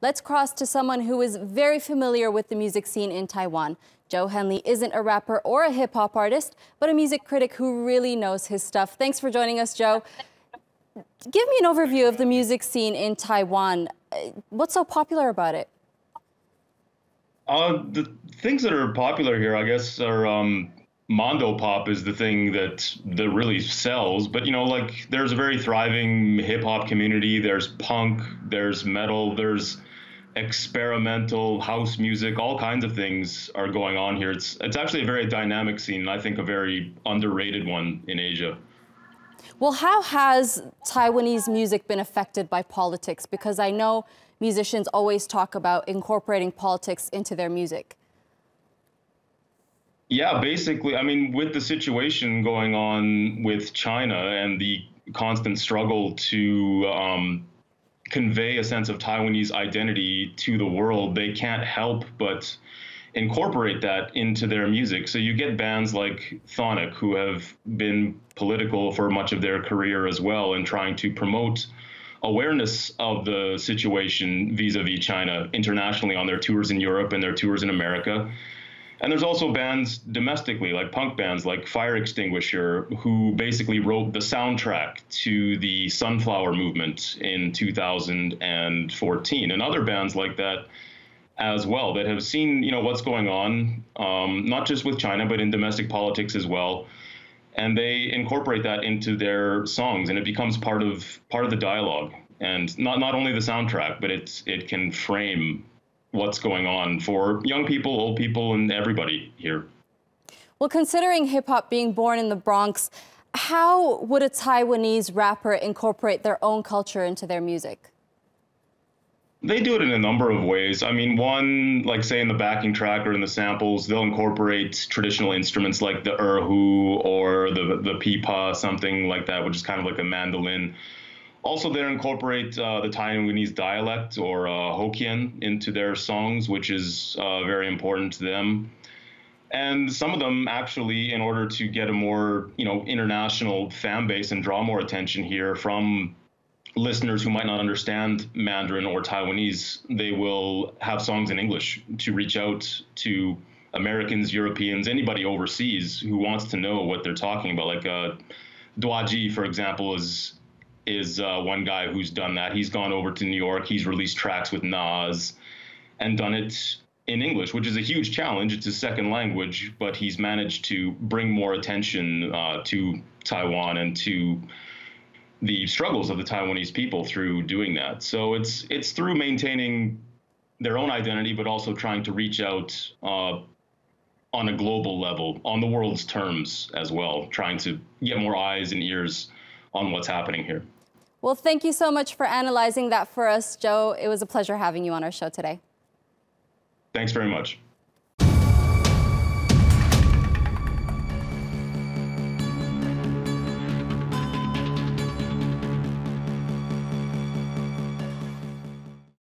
Let's cross to someone who is very familiar with the music scene in Taiwan. Joe Henley isn't a rapper or a hip-hop artist, but a music critic who really knows his stuff. Thanks for joining us, Joe. Give me an overview of the music scene in Taiwan. What's so popular about it? The things that are popular here, I guess, are Mondo pop is the thing that really sells. But like there's a very thriving hip hop community. There's punk, there's metal, there's experimental house music. All kinds of things are going on here. It's actually a very dynamic scene, and I think a very underrated one in Asia. Well, how has Taiwanese music been affected by politics? Because I know musicians always talk about incorporating politics into their music. Yeah, basically, I mean, with the situation going on with China and the constant struggle to convey a sense of Taiwanese identity to the world, they can't help but incorporate that into their music. So you get bands like Thonic, who have been political for much of their career as well, and trying to promote awareness of the situation vis-a-vis China internationally on their tours in Europe and their tours in America. And there's also bands domestically, like punk bands like Fire Extinguisher, who basically wrote the soundtrack to the Sunflower movement in 2014, and other bands like that as well that have seen, what's going on, not just with China, but in domestic politics as well. And they incorporate that into their songs, and it becomes part of the dialogue, and not only the soundtrack, but it can frame what's going on for young people, old people, and everybody here. Well, considering hip-hop being born in the Bronx, how would a Taiwanese rapper incorporate their own culture into their music? They do it in a number of ways. I mean, one, like say in the backing track or in the samples, they'll incorporate traditional instruments like the erhu or the pipa, something like that, which is kind of like a mandolin. Also, they incorporate the Taiwanese dialect or Hokkien into their songs, which is very important to them. And some of them actually, in order to get a more international fan base and draw more attention here from listeners who might not understand Mandarin or Taiwanese, they will have songs in English to reach out to Americans, Europeans, anybody overseas who wants to know what they're talking about. Like Duaji, for example, is one guy who's done that. He's gone over to New York. He's released tracks with Nas and done it in English, which is a huge challenge. It's his second language, but he's managed to bring more attention to Taiwan and to the struggles of the Taiwanese people through doing that. So it's through maintaining their own identity, but also trying to reach out on a global level, on the world's terms as well, trying to get more eyes and ears on what's happening here. Well, thank you so much for analyzing that for us, Joe. It was a pleasure having you on our show today. Thanks very much.